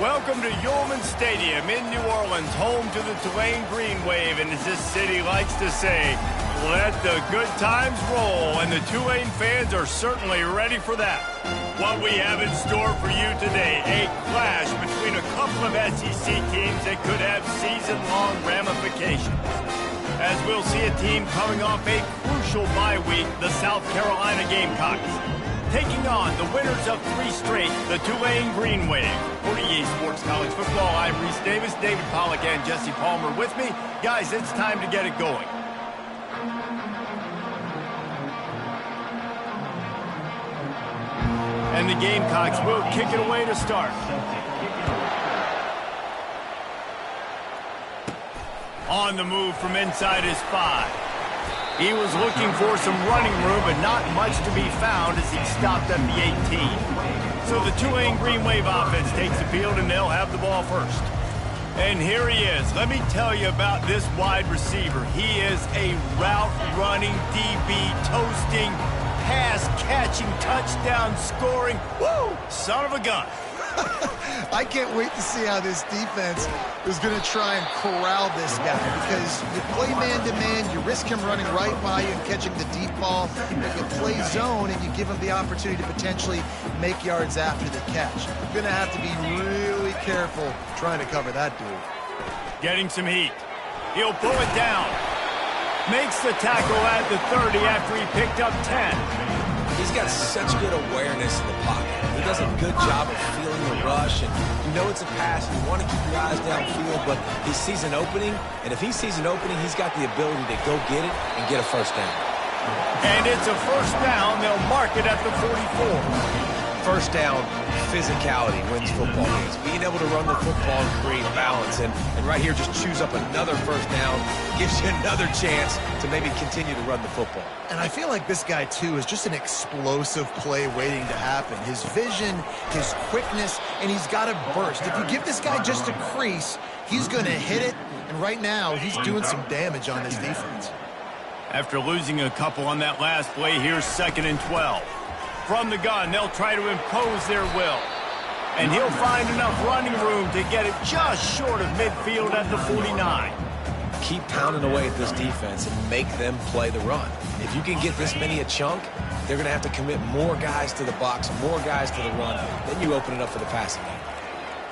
Welcome to Yulman Stadium in New Orleans, home to the Tulane Green Wave, and as this city likes to say, let the good times roll, and the Tulane fans are certainly ready for that. What we have in store for you today, a clash between a couple of SEC teams that could have season-long ramifications. As we'll see a team coming off a crucial bye week, the South Carolina Gamecocks, taking on the winners of 3 straight, the Tulane Green Wave. For EA Sports College Football, I'm Reese Davis, David Pollack, and Jesse Palmer with me. Guys, it's time to get it going. And the Gamecocks will kick it away to start. On the move from inside his 5. He was looking for some running room, but not much to be found as he stopped at the 18. So the Tulane Green Wave offense takes the field, and they'll have the ball first. And here he is. Let me tell you about this wide receiver. He is a route-running, DB, toasting, pass-catching, touchdown-scoring, woo, son of a gun. I can't wait to see how this defense is going to try and corral this guy, because you play man-to-man, you risk him running right by you and catching the deep ball. If you play zone and you give him the opportunity to potentially make yards after the catch, you're going to have to be really careful trying to cover that dude. Getting some heat. He'll pull it down. Makes the tackle at the 30 after he picked up 10. He's got such good awareness in the pocket. He does a good job of feeling the rush, and you know it's a pass. You want to keep your eyes downfield, but he sees an opening, and if he sees an opening, he's got the ability to go get it and get a first down. And it's a first down. They'll mark it at the 44. First down, physicality wins football games. Being able to run the football and create balance, and right here just choose up another first down, gives you another chance to maybe continue to run the football. And I feel like this guy, too, is just an explosive play waiting to happen. His vision, his quickness, and he's got a burst. If you give this guy just a crease, he's going to hit it, and right now he's doing some damage on this defense. After losing a couple on that last play, here's 2nd and 12. From the gun, they'll try to impose their will. And he'll find enough running room to get it just short of midfield at the 49. Keep pounding away at this defense and make them play the run. If you can get this many a chunk, they're going to have to commit more guys to the box, more guys to the run. Then you open it up for the passing game.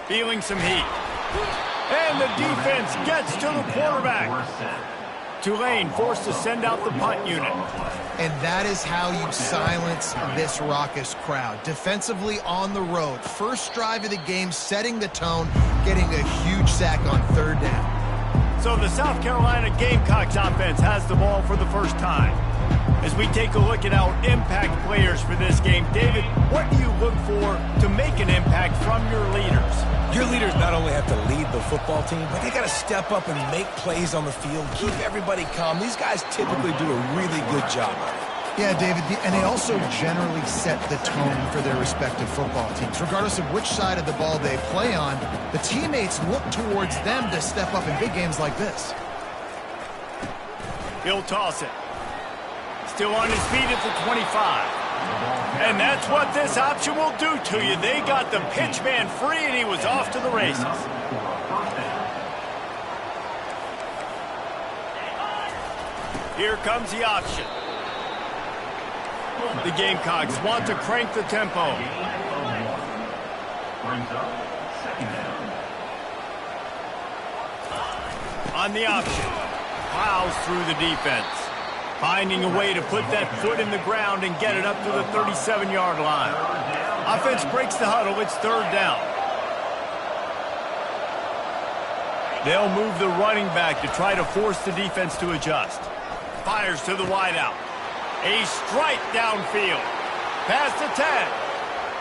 Feeling some heat. And the defense gets to the quarterback. Tulane forced to send out the punt unit. And that is how you silence this raucous crowd. Defensively on the road. First drive of the game, setting the tone, getting a huge sack on 3rd down. So the South Carolina Gamecocks offense has the ball for the first time. As we take a look at our impact players for this game, David, what do you look for to make an impact from your leaders? Your leaders not only have to lead the football team, but they got to step up and make plays on the field, keep everybody calm. These guys typically do a really good job of it. Yeah, David, and they also generally set the tone for their respective football teams. Regardless of which side of the ball they play on, the teammates look towards them to step up in big games like this. He'll toss it. Still on his feet at the 25. And that's what this option will do to you. They got the pitch man free, and he was off to the races. Here comes the option. The Gamecocks want to crank the tempo. On the option. Plows through the defense. Finding a way to put that foot in the ground and get it up to the 37-yard line. Offense breaks the huddle. It's 3rd down. They'll move the running back to try to force the defense to adjust. Fires to the wideout. A strike downfield. Past the 10.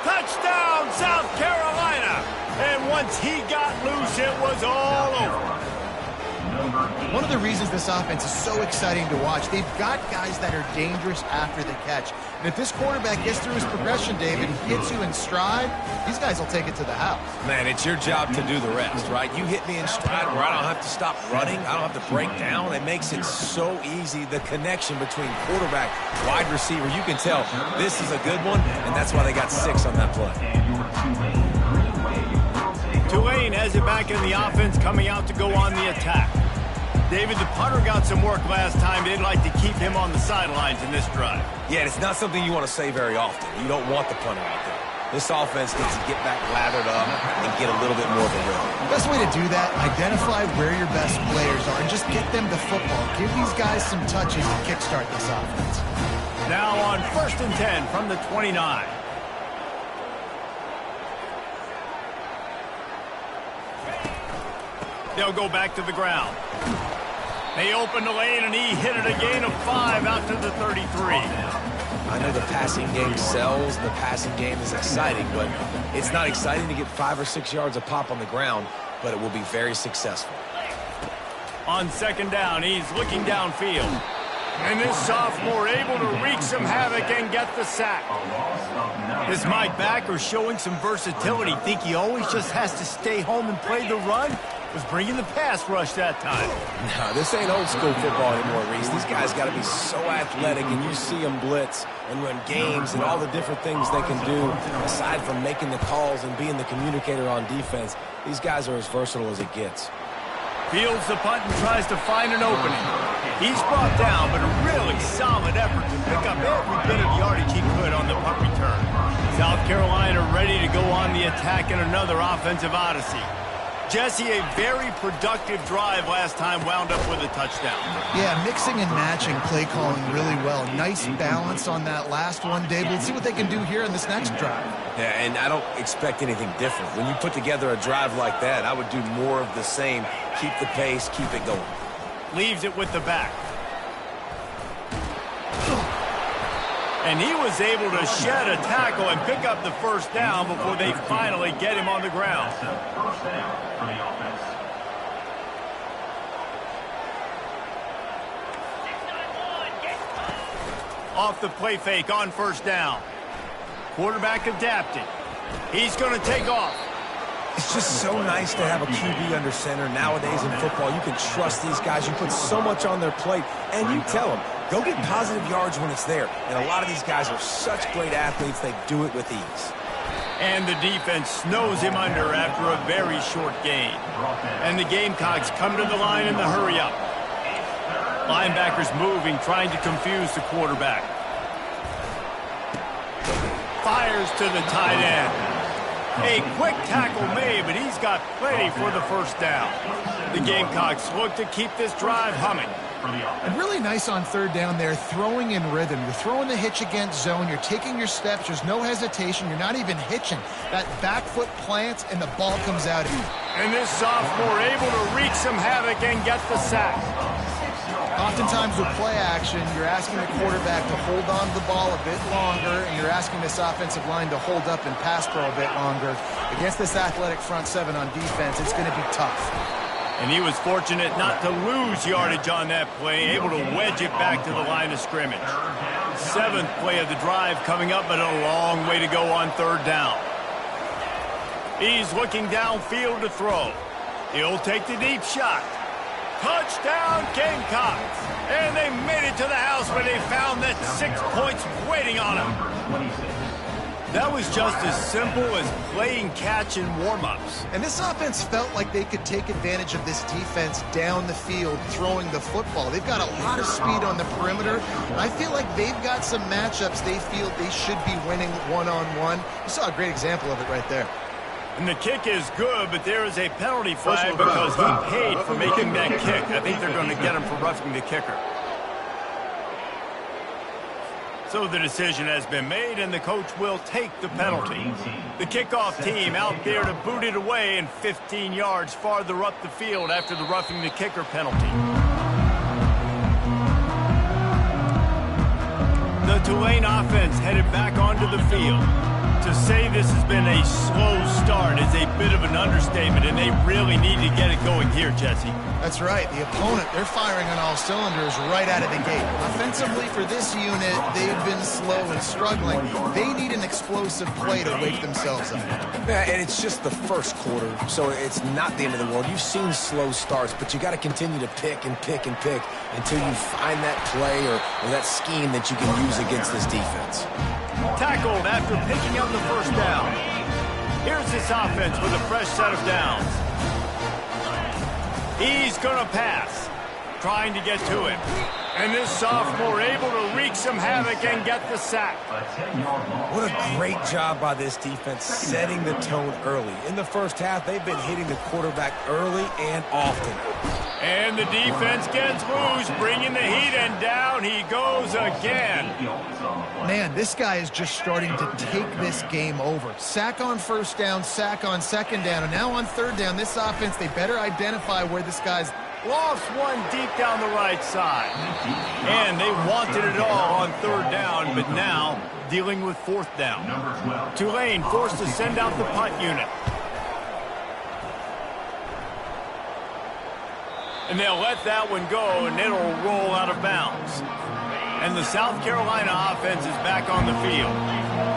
Touchdown, South Carolina. And once he got loose, it was all over. One of the reasons this offense is so exciting to watch, they've got guys that are dangerous after the catch. And if this quarterback gets through his progression, David, he hits you in stride, these guys will take it to the house. Man, it's your job to do the rest, right? You hit me in stride where I don't have to stop running, I don't have to break down. It makes it so easy, the connection between quarterback, wide receiver. You can tell this is a good one, and that's why they got 6 on that play. has it back in the offense, coming out to go on the attack. David, the punter got some work last time. They'd like to keep him on the sidelines in this drive. Yeah, it's not something you want to say very often. You don't want the punter out there. This offense needs to get back lathered up and get a little bit more of a rhythm. Best way to do that, identify where your best players are and just get them the football. Give these guys some touches to kickstart this offense. Now on 1st and 10 from the 29. They'll go back to the ground. They open the lane, and he hit it a gain of 5 out to the 33. I know the passing game sells, and the passing game is exciting, but it's not exciting to get 5 or 6 yards a pop on the ground, but it will be very successful. On 2nd down, he's looking downfield. And this sophomore able to wreak some havoc and get the sack. This Mike backer showing some versatility. Think he always just has to stay home and play the run? Was bringing the pass rush that time. No, this ain't old school football anymore, Reese. These guys got to be so athletic, and you see them blitz and run games and all the different things they can do aside from making the calls and being the communicator on defense. These guys are as versatile as it gets. Fields the punt and tries to find an opening. He's brought down, but a really solid effort to pick up every bit of yardage he could on the punt return. South Carolina ready to go on the attack in another offensive odyssey. Jesse, a very productive drive last time, wound up with a touchdown. Yeah, mixing and matching play calling really well. Nice balance on that last one, Dave. Let's see what they can do here in this next drive. Yeah, and I don't expect anything different. When you put together a drive like that, I would do more of the same. Keep the pace, keep it going. Leaves it with the back. And he was able to shed a tackle and pick up the first down before they finally get him on the ground. Off the play fake on 1st down. Quarterback adapted. He's going to take off. It's just so nice to have a QB under center nowadays in football. You can trust these guys. You put so much on their plate, and you tell them, go get positive yards when it's there. And a lot of these guys are such great athletes, they do it with ease. And the defense snows him under after a very short gain. And the Gamecocks come to the line in the hurry-up. Linebackers moving, trying to confuse the quarterback. Fires to the tight end. A quick tackle made, but he's got plenty for the first down. The Gamecocks look to keep this drive humming. And really nice on 3rd down there, throwing in rhythm. You're throwing the hitch against zone. You're taking your steps. There's no hesitation. You're not even hitching. That back foot plants, and the ball comes out of you. And this sophomore able to wreak some havoc and get the sack. Oftentimes with play action, you're asking the quarterback to hold on to the ball a bit longer, and you're asking this offensive line to hold up and pass pro a bit longer. Against this athletic front 7 on defense, it's going to be tough. And he was fortunate not to lose yardage on that play, able to wedge it back to the line of scrimmage. 7th play of the drive coming up, but a long way to go on 3rd down. He's looking downfield to throw. He'll take the deep shot. Touchdown, Gamecocks! And they made it to the house where they found that 6 points waiting on them. That was just as simple as playing catch in warm-ups. And this offense felt like they could take advantage of this defense down the field, throwing the football. They've got a lot of speed on the perimeter. And I feel like they've got some matchups they feel they should be winning one-on-one. You saw a great example of it right there. And the kick is good, but there is a penalty flag because he paid for making that kick. I think they're going to get him for roughing the kicker. So the decision has been made, and the coach will take the penalty. The kickoff team out there to boot it away and 15 yards farther up the field after the roughing the kicker penalty. The Tulane offense headed back onto the field. To say this has been a slow start is a bit of an understatement, and they really need to get it going here, Jesse. That's right. The opponent, they're firing on all cylinders right out of the gate. Offensively, for this unit, they've been slow and struggling. They need an explosive play to wake themselves up. Yeah, and it's just the first quarter, so it's not the end of the world. You've seen slow starts, but you got to continue to pick and pick and pick until you find that play or that scheme that you can use against this defense. Tackled after picking up the first down. Here's this offense with a fresh set of downs. He's going to pass, trying to get to him. And this sophomore able to wreak some havoc and get the sack. What a great job by this defense setting the tone early. In the first half, they've been hitting the quarterback early and often. And the defense gets loose, bringing the heat, and down he goes again. Man, this guy is just starting to take this game over. Sack on first down, sack on second down, and now on third down, this offense, they better identify where this guy's Lost one deep down the right side. And they wanted it all on third down, but now dealing with fourth down. Tulane forced to send out the punt unit. And they'll let that one go, and it'll roll out of bounds. And the South Carolina offense is back on the field.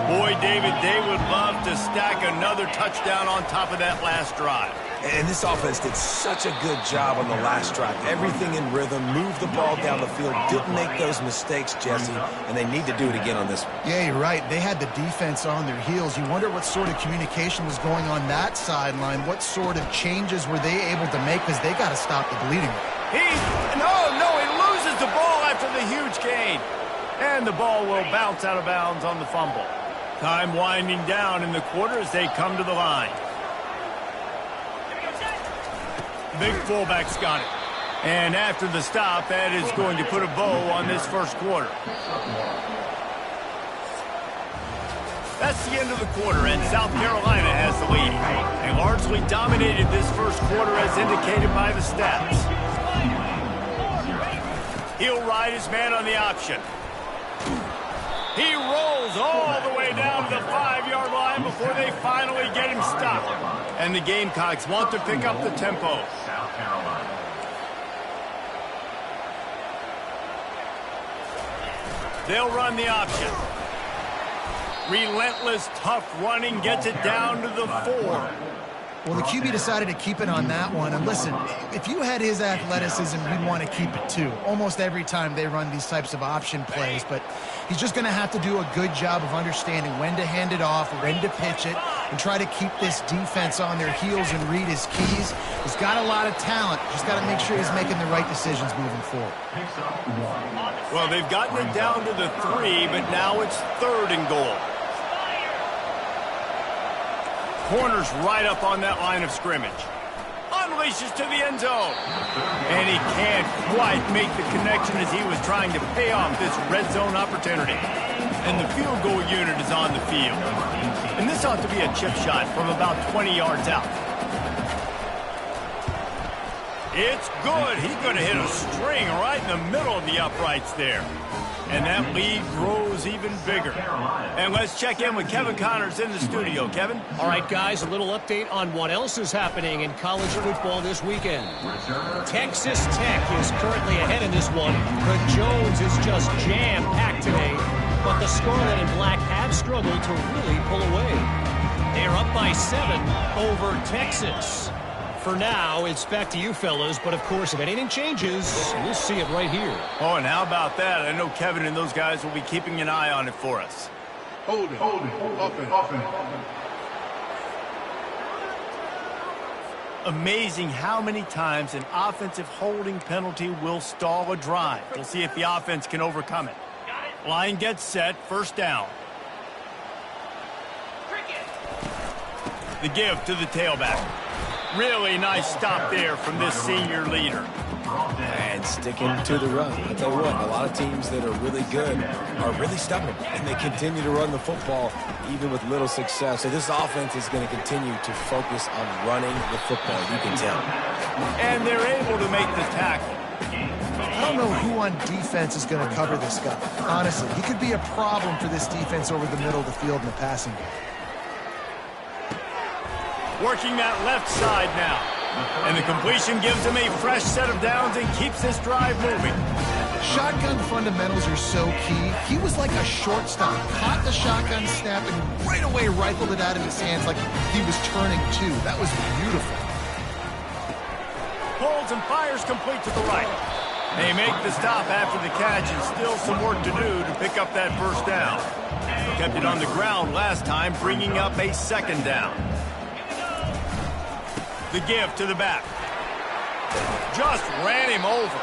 Boy, David, they would love to stack another touchdown on top of that last drive. And this offense did such a good job on the last drive. Everything in rhythm, moved the ball down the field, didn't make those mistakes, Jesse, and they need to do it again on this one. Yeah, you're right. They had the defense on their heels. You wonder what sort of communication was going on that sideline. What sort of changes were they able to make, because they got to stop the bleeding. He loses the ball after the huge gain. And the ball will bounce out of bounds on the fumble. Time winding down in the quarter as they come to the line. Big fullback's got it. And after the stop, that is going to put a bow on this first quarter. That's the end of the quarter, and South Carolina has the lead. They largely dominated this first quarter as indicated by the stats. He'll ride his man on the option. He rolls all the way down to the 5-yard line before they finally get him stopped. And the Gamecocks want to pick up the tempo. They'll run the option. Relentless, tough running gets it down to the 4. Well, the QB decided to keep it on that one. And listen, if you had his athleticism, you'd want to keep it too. Almost every time they run these types of option plays. But he's just going to have to do a good job of understanding when to hand it off, when to pitch it, and try to keep this defense on their heels and read his keys. He's got a lot of talent. Just got to make sure he's making the right decisions moving forward. Well, they've gotten it down to the 3, but now it's 3rd and goal. Corner's right up on that line of scrimmage. Unleashes to the end zone. And he can't quite make the connection as he was trying to pay off this red zone opportunity. And the field goal unit is on the field. And this ought to be a chip shot from about 20 yards out. It's good. He's going to hit a string right in the middle of the uprights there. And that lead grows even bigger. And let's check in with Kevin Connors in the studio. Kevin? All right, guys, a little update on what else is happening in college football this weekend. Texas Tech is currently ahead in this one. The Jones is just jam-packed today, but the Scarlet and Black have struggled to really pull away. They're up by 7 over Texas. For now, it's back to you fellas, but of course, if anything changes, we'll see it right here. Oh, and how about that? I know Kevin and those guys will be keeping an eye on it for us. Hold it, offense. Amazing how many times an offensive holding penalty will stall a drive. We'll see if the offense can overcome it. Line gets set, first down. The give to the tailback. Really nice stop there from this senior leader. And sticking to the run. I'll tell you what, a lot of teams that are really good are really stubborn, and they continue to run the football even with little success. So this offense is going to continue to focus on running the football, you can tell. And they're able to make the tackle. I don't know who on defense is going to cover this guy. Honestly, he could be a problem for this defense over the middle of the field in the passing game. Working that left side now. And the completion gives him a fresh set of downs and keeps this drive moving. Shotgun fundamentals are so key. He was like a shortstop. Caught the shotgun snap and right away rifled it out of his hands like he was turning two. That was beautiful. Pulls and fires complete to the right. They make the stop after the catch and still some work to do to pick up that first down. Kept it on the ground last time, bringing up a second down. The give to the back. Just ran him over.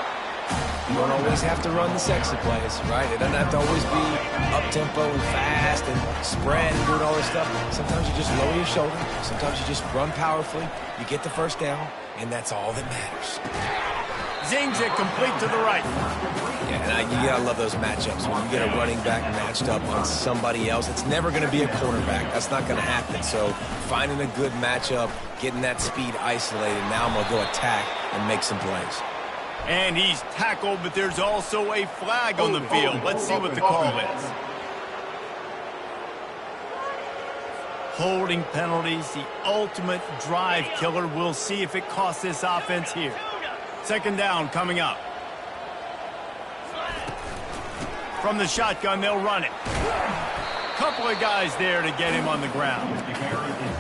You don't always have to run the sexy plays, right? It doesn't have to always be up-tempo and fast and spread and doing all this stuff. Sometimes you just lower your shoulder. Sometimes you just run powerfully. You get the first down, and that's all that matters. Zings it complete to the right. Yeah, and you gotta love those matchups. When you get a running back matched up on somebody else, it's never gonna be a quarterback. That's not gonna happen. So finding a good matchup, getting that speed isolated, now I'm gonna go attack and make some plays. And he's tackled, but there's also a flag on the field. Let's see what the call is. Holding penalties, the ultimate drive killer. We'll see if it costs this offense here. Second down coming up. From the shotgun, they'll run it. Couple of guys there to get him on the ground.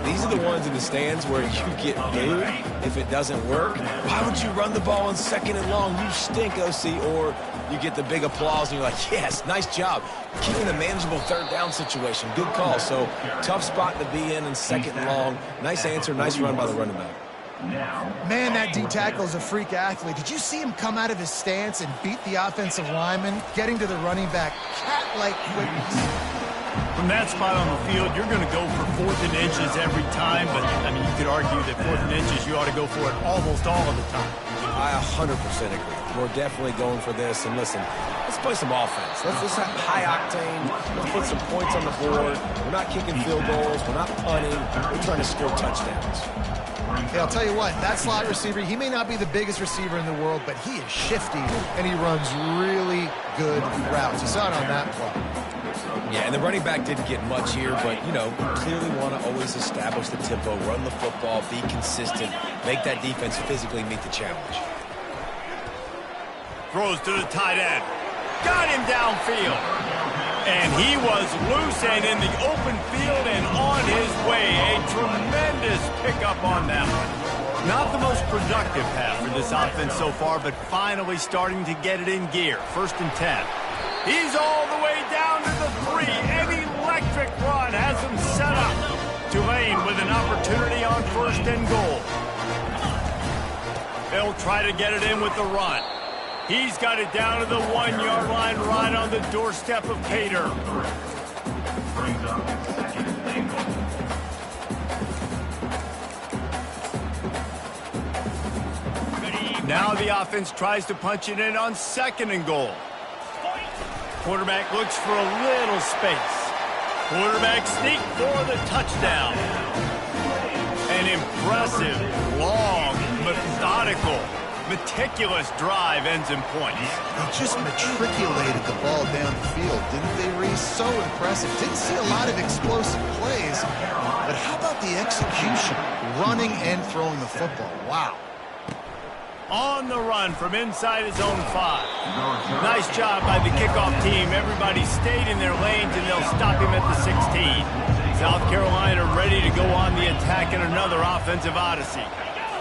These are the ones in the stands where you get booed if it doesn't work. Why would you run the ball on 2nd and long? You stink, OC. Or you get the big applause and you're like, yes, nice job. Keeping a manageable 3rd down situation. Good call. So tough spot to be in 2nd and long. Nice answer, nice run by the running back. Man, that D-tackle is a freak athlete. Did you see him come out of his stance and beat the offensive lineman, getting to the running back? Cat-like quickness. From that spot on the field, you're going to go for 4th and inches every time, but, I mean, you could argue that 4th and inches, you ought to go for it almost all of the time. I 100% agree. We're definitely going for this, and listen, let's play some offense. Let's have high octane. Let's put some points on the board. We're not kicking field goals. We're not punting. We're trying to score touchdowns. Hey, I'll tell you what, that slot receiver, he may not be the biggest receiver in the world, but he is shifty, and he runs really good routes. You saw it on that play. Yeah, and the running back didn't get much here, but, you know, clearly want to always establish the tempo, run the football, be consistent, make that defense physically meet the challenge. Throws to the tight end. Got him downfield. And he was loose and in the open field and on his way. A tremendous pickup on that one. Not the most productive half for this offense so far, but finally starting to get it in gear. 1st and 10. He's all the way down to the 3. An electric run has him set up. Tulane with an opportunity on 1st and goal. They'll try to get it in with the run. He's got it down to the 1-yard line right on the doorstep of Cater. Now the offense tries to punch it in on 2nd and goal. Quarterback looks for a little space. Quarterback sneak for the touchdown. An impressive, long, methodical, meticulous drive ends in points. They just matriculated the ball down the field, didn't they, Reese? So impressive. Didn't see a lot of explosive plays, but how about the execution? Running and throwing the football. Wow. On the run from inside his own 5. Nice job by the kickoff team. Everybody stayed in their lanes, and they'll stop him at the 16. South Carolina ready to go on the attack in another offensive odyssey.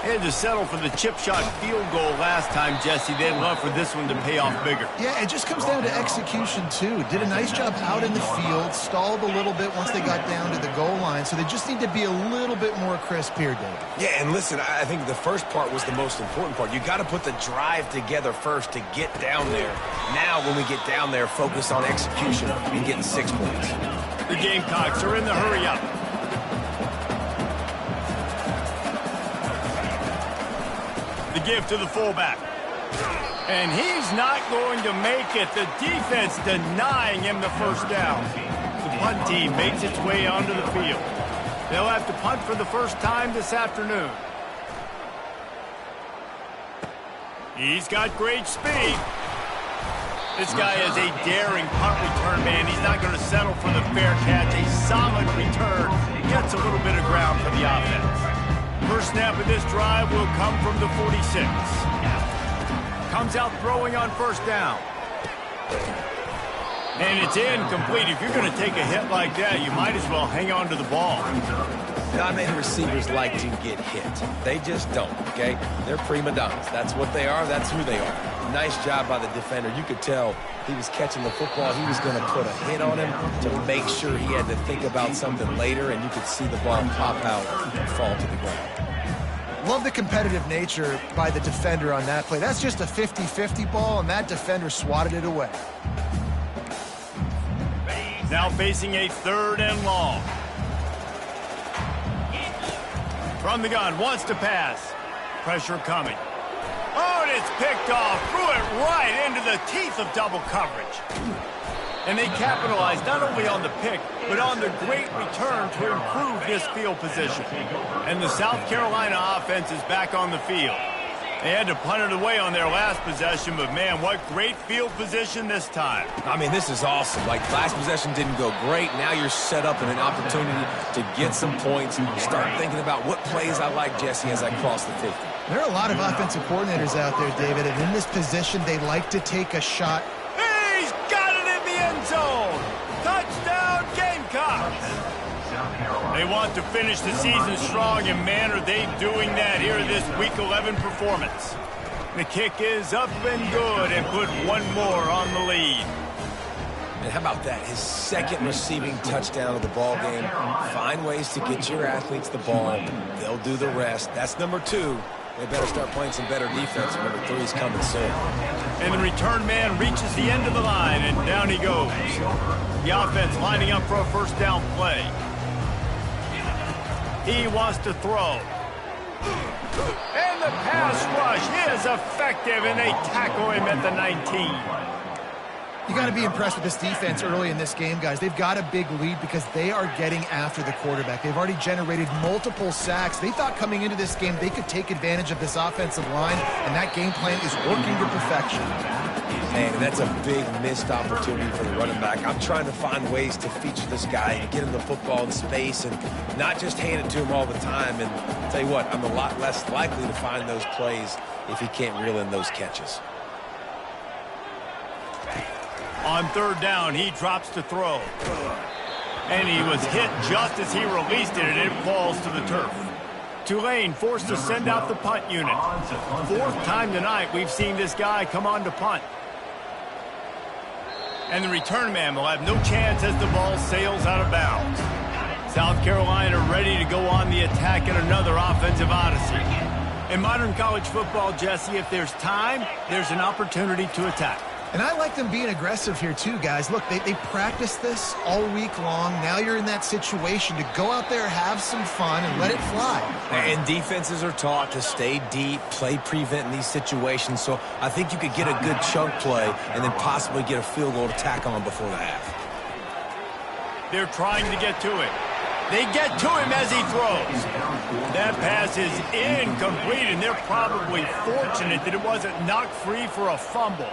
They had to settle for the chip shot field goal last time, Jesse. They'd love for this one to pay off bigger. Yeah, it just comes down to execution, too. Did a nice job out in the field, stalled a little bit once they got down to the goal line, so they just need to be a little bit more crisp here, Dave. Yeah, and listen, I think the first part was the most important part. You got to put the drive together first to get down there. Now, when we get down there, focus on execution and getting 6 points. The Gamecocks are in the hurry-up. The give to the fullback. And he's not going to make it. The defense denying him the 1st down. The punt team makes its way onto the field. They'll have to punt for the first time this afternoon. He's got great speed. This guy is a daring punt return man. He's not going to settle for the fair catch. A solid return. Gets a little bit of ground for the offense. First snap of this drive will come from the 46. Comes out throwing on 1st down. And it's incomplete. If you're going to take a hit like that, you might as well hang on to the ball. Not many receivers like to get hit. They just don't, okay? They're prima donnas. That's what they are. That's who they are. Nice job by the defender. You could tell he was catching the football. He was going to put a hit on him to make sure he had to think about something later, and you could see the ball pop out and fall to the ground. Love the competitive nature by the defender on that play. That's just a 50-50 ball, and that defender swatted it away. Now facing a 3rd and long. From the gun, wants to pass. Pressure coming. Oh, and it's picked off. Threw it right into the teeth of double coverage. And they capitalized not only on the pick, but on the great return to improve this field position. And the South Carolina offense is back on the field. They had to punt it away on their last possession, but man, what great field position this time. I mean, this is awesome. Like, last possession didn't go great. Now you're set up in an opportunity to get some points. Start thinking about what plays I like, Jesse, as I cross the 50. There are a lot of offensive coordinators out there, David, and in this position, they like to take a shot. He's got it in the end zone. Touchdown, Gamecocks. They want to finish the season strong, and man, are they doing that here in this Week 11 performance. The kick is up and good, and put one more on the lead. And how about that? His 2nd receiving touchdown of the ball game. Find ways to get your athletes the ball. They'll do the rest. That's number 2. They better start playing some better defense. Number 3 is coming soon. And the return man reaches the end of the line, and down he goes. The offense lining up for a 1st down play. He wants to throw. And the pass rush is effective, and they tackle him at the 19. You got to be impressed with this defense early in this game, guys. They've got a big lead because they are getting after the quarterback. They've already generated multiple sacks. They thought coming into this game they could take advantage of this offensive line, and that game plan is working to perfection. Man, that's a big missed opportunity for the running back. I'm trying to find ways to feature this guy and get him the football in space and not just hand it to him all the time. And I'll tell you what, I'm a lot less likely to find those plays if he can't reel in those catches. On 3rd down, he drops to throw. And he was hit just as he released it, and it falls to the turf. Tulane forced to send out the punt unit. 4th time tonight we've seen this guy come on to punt. And the return man will have no chance as the ball sails out of bounds. South Carolina ready to go on the attack in another offensive odyssey. In modern college football, Jesse, if there's time, there's an opportunity to attack. And I like them being aggressive here too, guys. Look, they practice this all week long. Now you're in that situation to go out there, have some fun, and let it fly. And defenses are taught to stay deep, play prevent in these situations. So I think you could get a good chunk play and then possibly get a field goal to tack on before the half. They're trying to get to it. They get to him as he throws. That pass is incomplete, and they're probably fortunate that it wasn't knocked free for a fumble.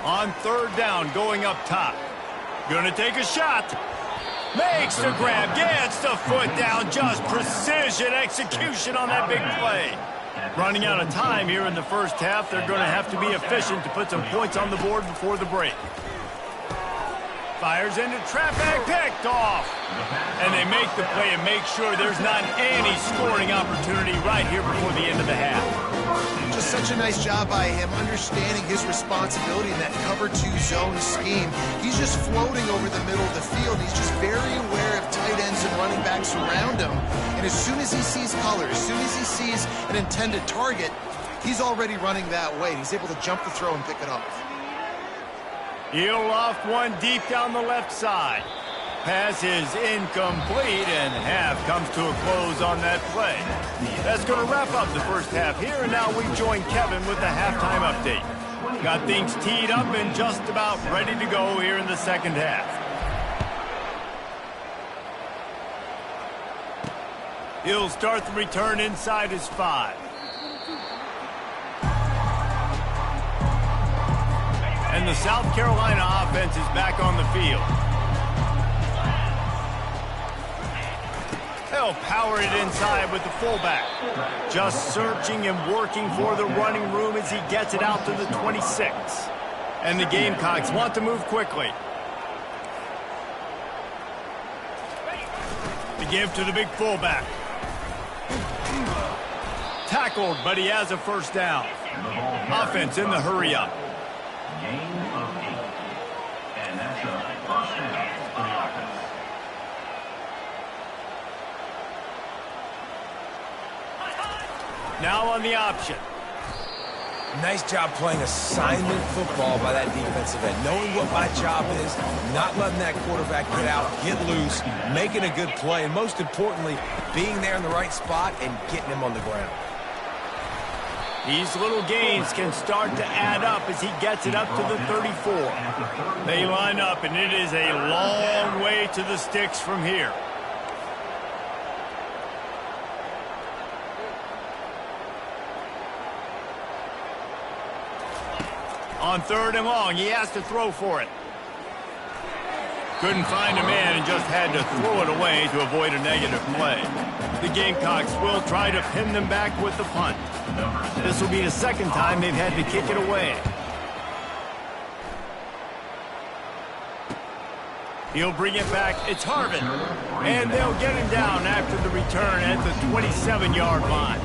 On 3rd down, going up top. Gonna take a shot. Makes the grab, gets the foot down. Just precision execution on that big play. Running out of time here in the 1st half. They're gonna have to be efficient to put some points on the board before the break. Fires into traffic, picked off. And they make the play and make sure there's not any scoring opportunity right here before the end of the half. Just such a nice job by him, understanding his responsibility in that cover 2 zone scheme. He's just floating over the middle of the field. He's just very aware of tight ends and running backs around him. And as soon as he sees color, as soon as he sees an intended target, he's already running that way. He's able to jump the throw and pick it up. He'll loft one deep down the left side. Pass is incomplete, and half comes to a close on that play. That's going to wrap up the 1st half here, and now we join Kevin with the halftime update. Got things teed up and just about ready to go here in the 2nd half. He'll start the return inside his 5. And the South Carolina offense is back on the field. They'll power it inside with the fullback. Just searching and working for the running room as he gets it out to the 26. And the Gamecocks want to move quickly. The give to the big fullback. Tackled, but he has a 1st down. Offense in the hurry up. Gain of 8. And that's a 1st down for the offense. Now on the option. Nice job playing assignment football by that defensive end. Knowing what my job is, not letting that quarterback get out, get loose, making a good play, and most importantly, being there in the right spot and getting him on the ground. These little gains can start to add up as he gets it up to the 34. They line up, and it is a long way to the sticks from here. On 3rd and long, he has to throw for it. Couldn't find a man and just had to throw it away to avoid a negative play. The Gamecocks will try to pin them back with the punt. This will be the second time they've had to kick it away. He'll bring it back. It's Harvin. And they'll get him down after the return at the 27-yard line.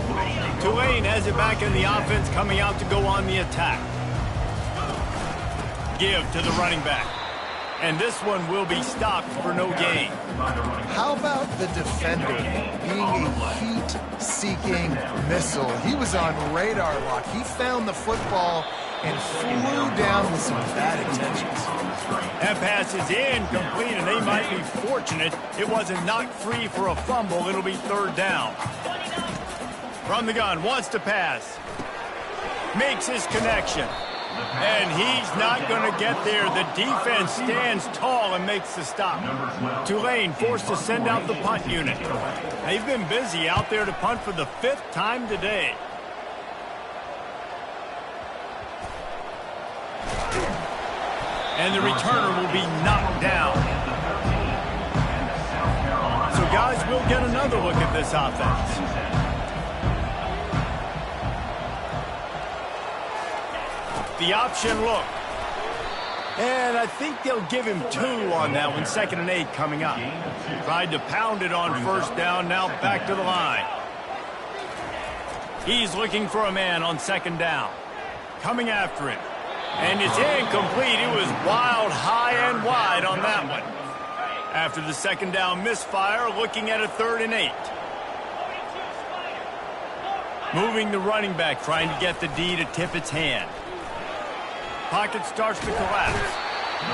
Tulane has it back in the offense, coming out to go on the attack. Give to the running back. And this one will be stopped for no gain. How about the defender being a heat-seeking missile? He was on radar lock. He found the football and flew down with some bad intentions. That pass is incomplete, and they might be fortunate it wasn't knocked free for a fumble. It'll be 3rd down. From the gun, wants to pass. Makes his connection. And he's not going to get there. The defense stands tall and makes the stop. Tulane forced to send out the punt unit. They've been busy out there to punt for the 5th time today. And the returner will be knocked down. So guys, we'll get another look at this offense. The option look. And I think they'll give him 2 on that one. 2nd and 8 coming up. Tried to pound it on 1st down. Now back to the line. He's looking for a man on 2nd down. Coming after it. And it's incomplete. It was wild, high and wide on that one. After the 2nd down misfire, looking at a 3rd and 8. Moving the running back, trying to get the D to tip its hand. Pocket starts to collapse.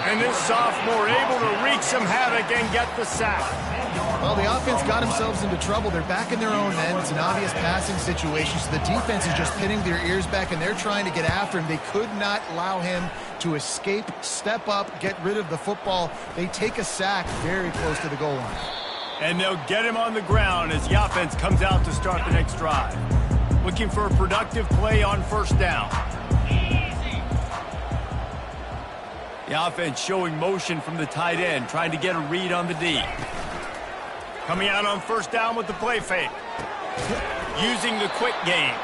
And this sophomore able to wreak some havoc and get the sack. Well, the offense got themselves into trouble. They're back in their own end. It's an obvious passing situation, so the defense is just pinning their ears back, and they're trying to get after him. They could not allow him to escape, step up, get rid of the football. They take a sack very close to the goal line. And they'll get him on the ground as the offense comes out to start the next drive. Looking for a productive play on 1st down. The offense showing motion from the tight end, trying to get a read on the D. Coming out on 1st down with the play fake. Using the quick game.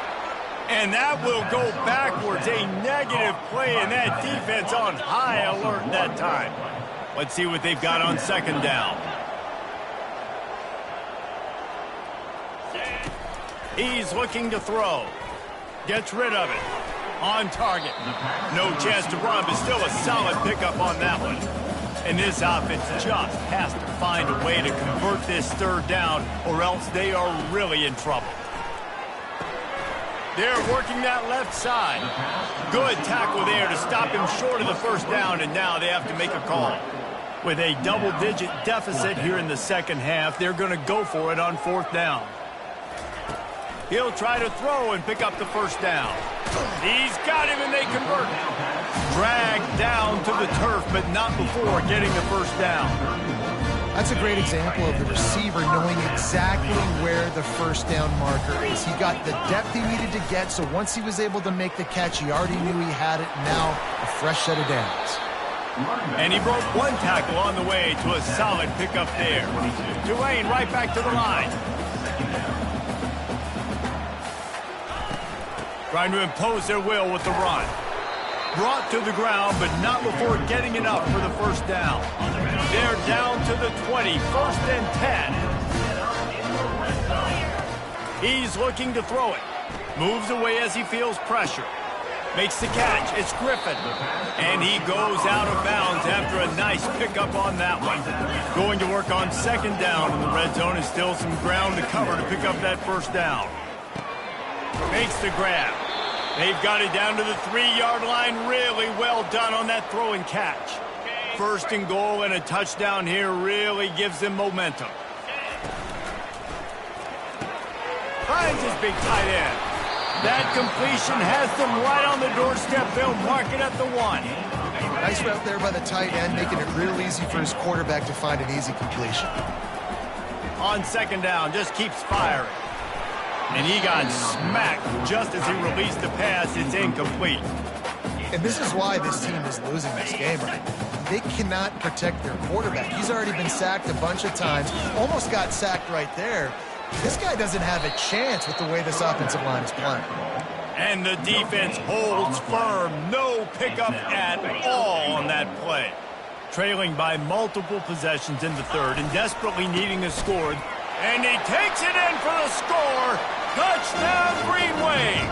And that will go backwards. A negative play, and that defense on high alert that time. Let's see what they've got on 2nd down. He's looking to throw. Gets rid of it. On target. No chance to run, but still a solid pickup on that one. And this offense just has to find a way to convert this 3rd down, or else they are really in trouble. They're working that left side. Good tackle there to stop him short of the 1st down, and now they have to make a call. With a double-digit deficit here in the 2nd half, they're going to go for it on 4th down. He'll try to throw and pick up the 1st down. He's got him, and they convert. Dragged down to the turf, but not before getting the 1st down. That's a great example of the receiver knowing exactly where the 1st down marker is. He got the depth he needed to get, so once he was able to make the catch, he already knew he had it. Now, a fresh set of downs. And he broke one tackle on the way to a solid pickup there. Tulane right back to the line. Trying to impose their will with the run. Brought to the ground, but not before getting it up for the 1st down. They're down to the 20, 1st and 10. He's looking to throw it. Moves away as he feels pressure. Makes the catch. It's Griffin. And he goes out of bounds after a nice pickup on that one. Going to work on 2nd down in the red zone, and still some ground to cover to pick up that 1st down. Makes the grab. They've got it down to the 3-yard line. Really well done on that throw and catch. First and goal and a touchdown here really gives them momentum. Finds his big tight end. That completion has them right on the doorstep. They'll mark it at the 1. Nice route there by the tight end, making it real easy for his quarterback to find an easy completion. On second down, just keeps firing. And he got smacked just as he released the pass. It's incomplete. And this is why this team is losing this game right now. They cannot protect their quarterback. He's already been sacked a bunch of times. Almost got sacked right there. This guy doesn't have a chance with the way this offensive line is playing. And the defense holds firm. No pickup at all on that play. Trailing by multiple possessions in the third and desperately needing a score. And he takes it in for the score. Touchdown, Green Wave.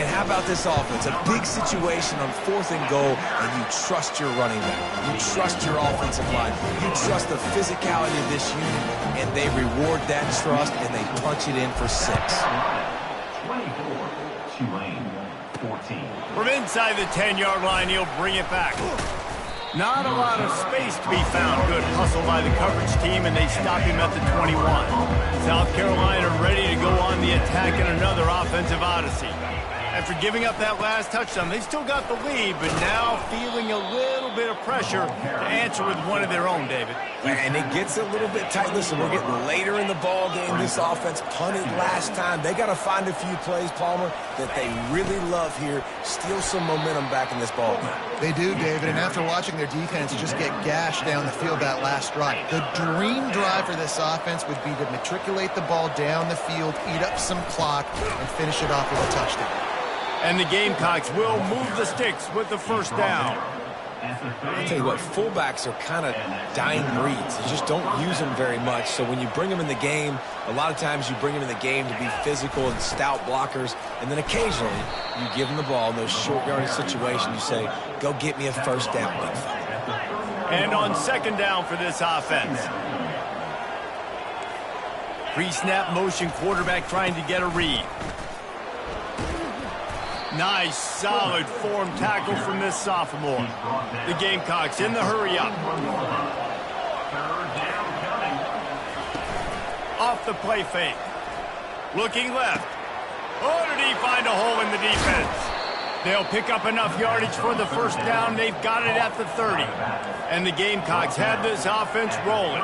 And how about this offense? A big situation on 4th and goal, and you trust your running back. You trust your offensive line. You trust the physicality of this unit, and they reward that trust, and they punch it in for 6. 24, Tulane, 14. From inside the 10-yard line, he'll bring it back. Not a lot of space to be found. Good hustle by the coverage team, and they stop him at the 21. South Carolina ready to go on the attack in another offensive odyssey. After giving up that last touchdown, they've still got the lead, but now feeling a little bit of pressure to answer with one of their own, David. And it gets a little bit tight. Listen, we're getting later in the ball game. This offense punted last time. They got to find a few plays, Palmer, that they really love here. Steal some momentum back in this ball game. They do, David, and after watching their defense just get gashed down the field that last drive, the dream drive for this offense would be to matriculate the ball down the field, eat up some clock, and finish it off with a touchdown. And the Gamecocks will move the sticks with the first down. I'll tell you what, fullbacks are kind of dying breeds. You just don't use them very much. So when you bring them in the game, a lot of times you bring them in the game to be physical and stout blockers. And then occasionally you give them the ball in those short yardage situations. You say, go get me a first down, big fella. And on second down for this offense. Pre-snap motion, quarterback trying to get a read. Nice, solid form tackle from this sophomore. The Gamecocks in the hurry-up. Off the play fake. Looking left. Oh, did he find a hole in the defense? They'll pick up enough yardage for the first down. They've got it at the 30. And the Gamecocks have this offense rolling.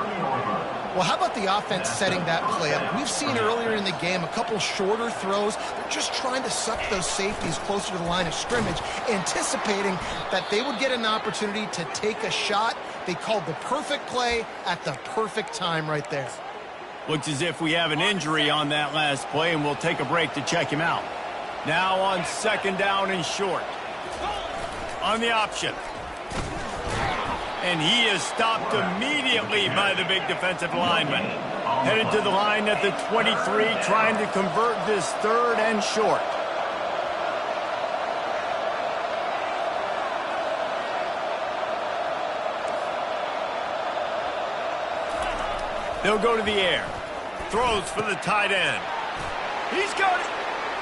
Well, how about the offense setting that play up? We've seen earlier in the game a couple shorter throws. They're just trying to suck those safeties closer to the line of scrimmage, anticipating that they would get an opportunity to take a shot. They called the perfect play at the perfect time right there. Looks as if we have an injury on that last play, and we'll take a break to check him out. Now on second down and short. On the option. And he is stopped immediately by the big defensive lineman. Headed to the line at the 23, trying to convert this third and short. They'll go to the air. Throws for the tight end. He's got it.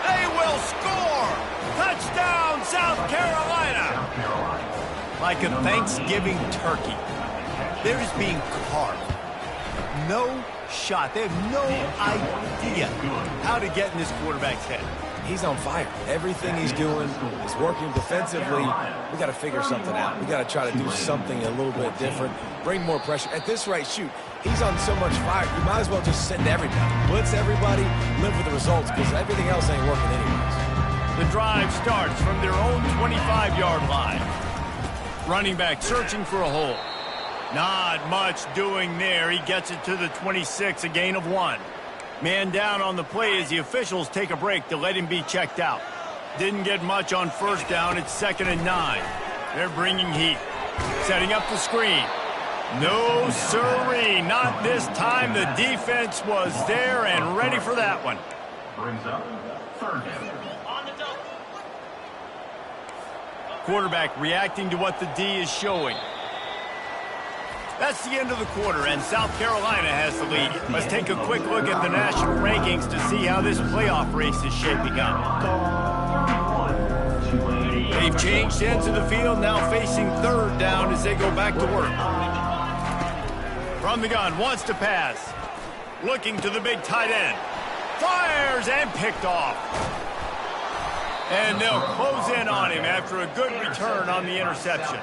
They will score. Touchdown, South Carolina. Like a Thanksgiving turkey. They're just being carved. No shot. They have no idea how to get in this quarterback's head. He's on fire. Everything he's doing is working defensively. We got to figure something out. We got to try to do something a little bit different. Bring more pressure. At this rate, shoot, he's on so much fire. You might as well just send everybody. Blitz everybody, live with the results, because everything else ain't working anyways. The drive starts from their own 25-yard line. Running back searching for a hole. Not much doing there. He gets it to the 26, a gain of 1. Man down on the play as the officials take a break to let him be checked out. Didn't get much on first down. It's 2nd and 9. They're bringing heat. Setting up the screen. No siree. Not this time. The defense was there and ready for that one. Brings up third down. Quarterback reacting to what the D is showing. That's the end of the quarter, and South Carolina has the lead. Let's take a quick look at the national rankings to see how this playoff race is shaping up. They've changed ends of the field, now facing third down as they go back to work. From the gun, wants to pass. Looking to the big tight end. Fires and picked off. And they'll close in on him after a good return on the interception.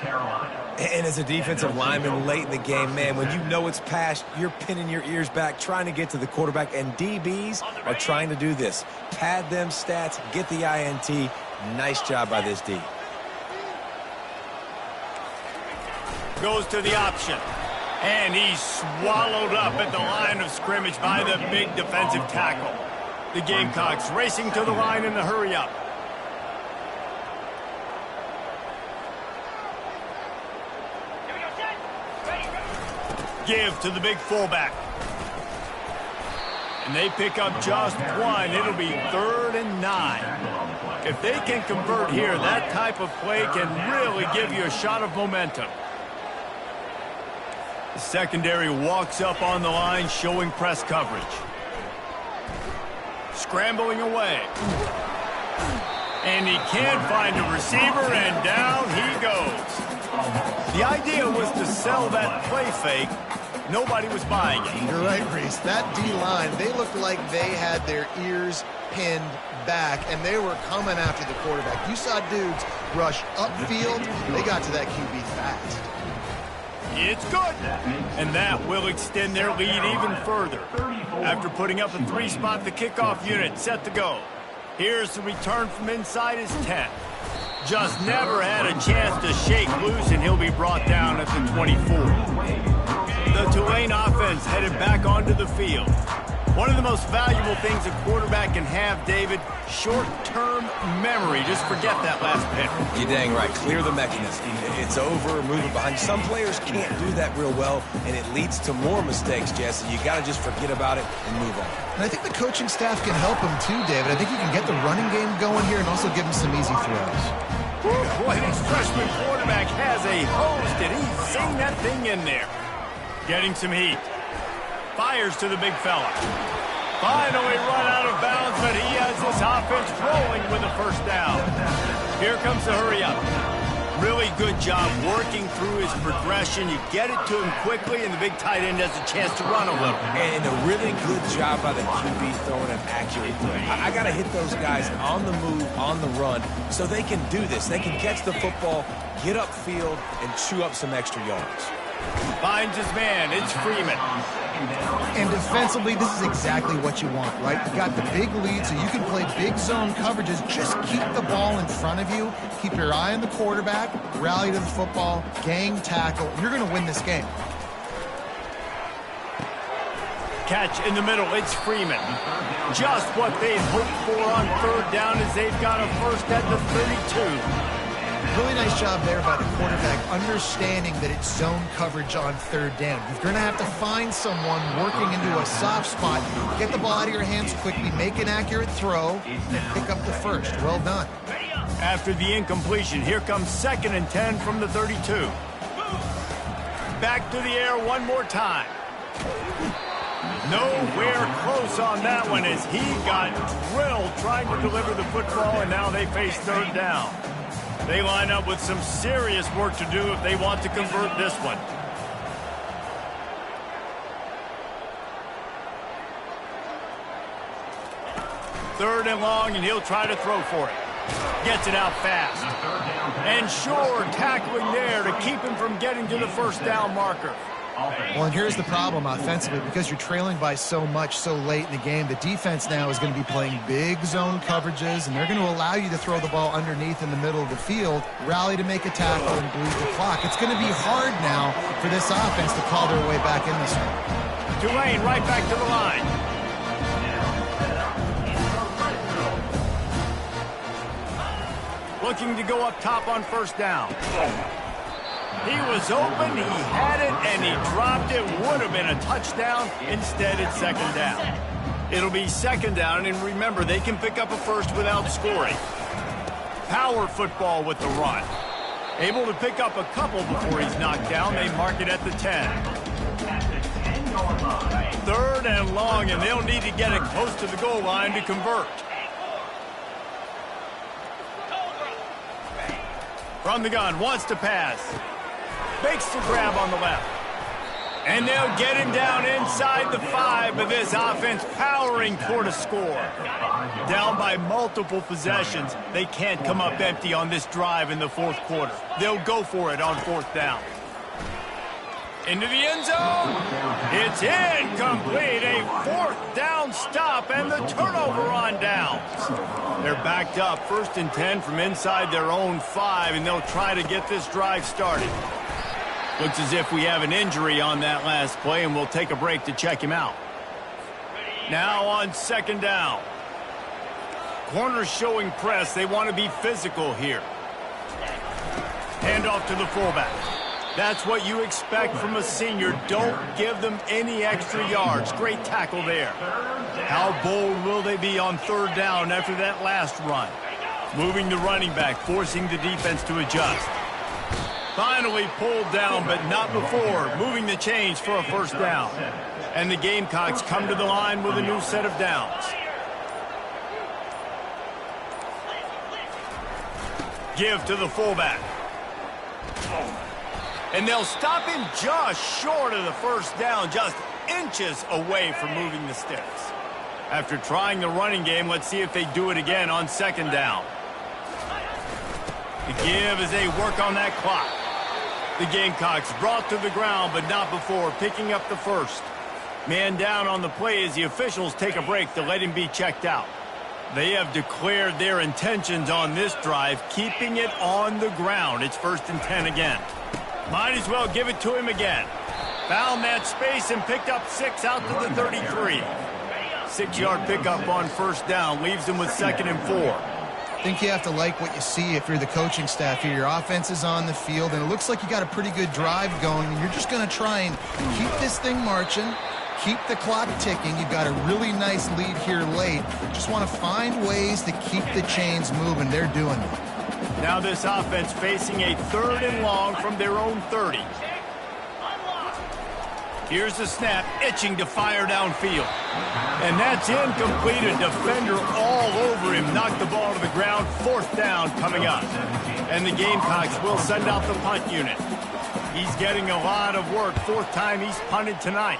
And as a defensive lineman late in the game, man, when you know it's past, you're pinning your ears back, trying to get to the quarterback, and DBs are trying to do this. Pad them stats, get the INT. Nice job by this D. Goes to the option. And he's swallowed up at the line of scrimmage by the big defensive tackle. The Gamecocks racing to the line in the hurry-up. Give to the big fullback. And they pick up just one. It'll be 3rd and 9. If they can convert here, that type of play can really give you a shot of momentum. The secondary walks up on the line, showing press coverage. Scrambling away. And he can't find a receiver, and down he goes. The idea was to sell that play fake. Nobody was buying it. You're right, Reese. That D-line, they looked like they had their ears pinned back, and they were coming after the quarterback. You saw dudes rush upfield. They got to that QB fast. It's good. And that will extend their lead even further. After putting up a 3-spot, the kickoff unit set to go. Here's the return from inside his 10. Just never had a chance to shake loose, and he'll be brought down at the 24. The Tulane offense headed back onto the field. One of the most valuable things a quarterback can have, David, short-term memory. Just forget that last pick. You're dang right. Clear the mechanism. It's over, move it behind. Some players can't do that real well, and it leads to more mistakes, Jesse. You got to just forget about it and move on. And I think the coaching staff can help him too, David. I think you can get the running game going here and also give him some easy throws. Boy, this freshman quarterback has a hose. Did he sing that thing in there? Getting some heat. Fires to the big fella. Finally run out of bounds, but he has this offense rolling with a first down. Here comes the hurry-up. Really good job working through his progression. You get it to him quickly, and the big tight end has a chance to run a little. And a really good job by the QB throwing an accurate play. I got to hit those guys on the move, on the run, so they can do this. They can catch the football, get upfield, and chew up some extra yards. Finds his man. It's Freeman. And defensively, this is exactly what you want, right? You got the big lead, so you can play big zone coverages. Just keep the ball in front of you. Keep your eye on the quarterback. Rally to the football. Gang tackle. You're going to win this game. Catch in the middle. It's Freeman. Just what they'd hoped for on 3rd down as they've got a first at the 32. Really nice job there by the quarterback, understanding that it's zone coverage on 3rd down. You're going to have to find someone working into a soft spot, get the ball out of your hands quickly, make an accurate throw, and pick up the first. Well done. After the incompletion, here comes 2nd and 10 from the 32. Back to the air one more time. Nowhere close on that one as he got drilled trying to deliver the football, and now they face 3rd down. They line up with some serious work to do if they want to convert this one. Third and long, and he'll try to throw for it. Gets it out fast. And sure, tackling there to keep him from getting to the first down marker. Well, and here's the problem offensively. Because you're trailing by so much so late in the game, the defense now is going to be playing big zone coverages, and they're going to allow you to throw the ball underneath in the middle of the field, rally to make a tackle, and bleed the clock. It's going to be hard now for this offense to call their way back in this one. Tulane right back to the line. Looking to go up top on 1st down. He was open, he had it, and he dropped it. Would have been a touchdown. Instead, it's 2nd down. It'll be 2nd down, and remember, they can pick up a first without scoring. Power football with the run. Able to pick up a couple before he's knocked down. They mark it at the 10. 3rd and long, and they'll need to get it close to the goal line to convert. From the gun, wants to pass. Makes the grab on the left. And they'll get him down inside the 5, but this offense powering toward a score. Down by multiple possessions, they can't come up empty on this drive in the 4th quarter. They'll go for it on 4th down. Into the end zone. It's incomplete. A 4th down stop and the turnover on downs. They're backed up 1st and 10 from inside their own 5, and they'll try to get this drive started. Looks as if we have an injury on that last play, and we'll take a break to check him out. Now on 2nd down. Corners showing press. They want to be physical here. Hand off to the fullback. That's what you expect from a senior. Don't give them any extra yards. Great tackle there. How bold will they be on 3rd down after that last run? Moving the running back, forcing the defense to adjust. Finally pulled down, but not before. Moving the chains for a 1st down. And the Gamecocks come to the line with a new set of downs. Give to the fullback. And they'll stop him just short of the 1st down, just inches away from moving the sticks. After trying the running game, let's see if they do it again on 2nd down. The give as they work on that clock. The Gamecocks brought to the ground, but not before picking up the 1st. Man down on the play as the officials take a break to let him be checked out. They have declared their intentions on this drive, keeping it on the ground. It's 1st and 10 again. Might as well give it to him again. Found that space and picked up 6 out to the 33. 6-yard pickup on 1st down leaves them with 2nd and 4. I think you have to like what you see if you're the coaching staff here. Your offense is on the field, and it looks like you got a pretty good drive going, and you're just going to try and keep this thing marching, keep the clock ticking. You've got a really nice lead here late. Just want to find ways to keep the chains moving. They're doing it. Now this offense facing a 3rd and long from their own 30. Here's the snap, itching to fire downfield. And that's incomplete. A defender all over him. Knocked the ball to the ground. 4th down coming up. And the Gamecocks will send out the punt unit. He's getting a lot of work. 4th time he's punted tonight.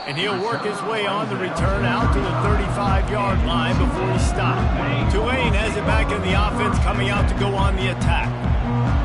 And he'll work his way on the return out to the 35-yard line before he stopped. Tulane has it back in the offense, coming out to go on the attack.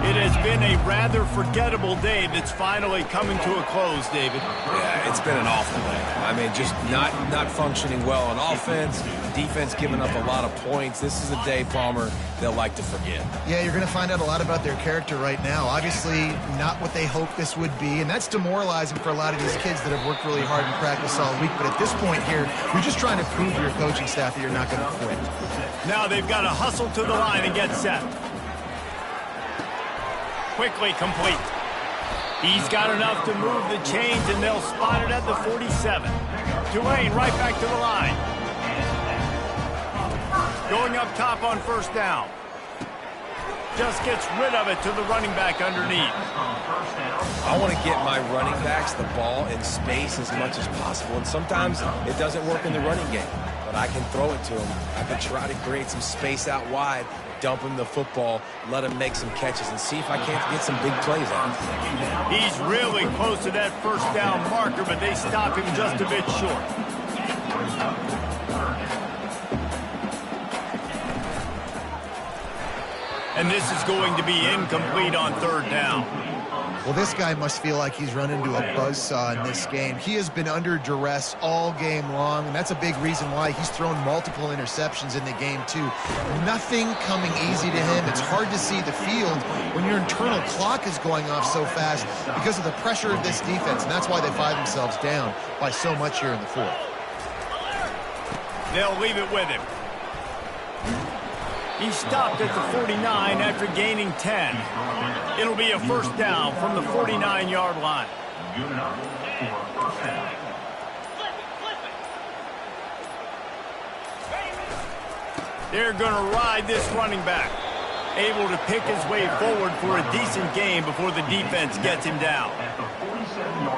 It has been a rather forgettable day that's finally coming to a close, David. Yeah, it's been an awful day. I mean, just not functioning well on offense, defense giving up a lot of points. This is a day, Palmer, they'll like to forget. Yeah, you're going to find out a lot about their character right now. Obviously, not what they hoped this would be, and that's demoralizing for a lot of these kids that have worked really hard in practice all week. But at this point here, you're just trying to prove to your coaching staff that you're not going to quit. Now they've got to hustle to the line and get set. Quickly complete. He's got enough to move the chains, and they'll spot it at the 47. Tulane right back to the line. Going up top on 1st down. Just gets rid of it to the running back underneath. I want to get my running backs the ball in space as much as possible, and sometimes it doesn't work in the running game, but I can throw it to them. I can try to create some space out wide, dump him the football, let him make some catches, and see if I can't get some big plays out. He's really close to that 1st down marker, but they stop him just a bit short. And this is going to be incomplete on 3rd down. Well, this guy must feel like he's run into a buzzsaw in this game. He has been under duress all game long, and that's a big reason why he's thrown multiple interceptions in the game, too. Nothing coming easy to him. It's hard to see the field when your internal clock is going off so fast because of the pressure of this defense, and that's why they find themselves down by so much here in the 4th. They'll leave it with him. He stopped at the 49 after gaining 10. It'll be a 1st down from the 49-yard line. They're going to ride this running back. Able to pick his way forward for a decent gain before the defense gets him down. At the 47-yard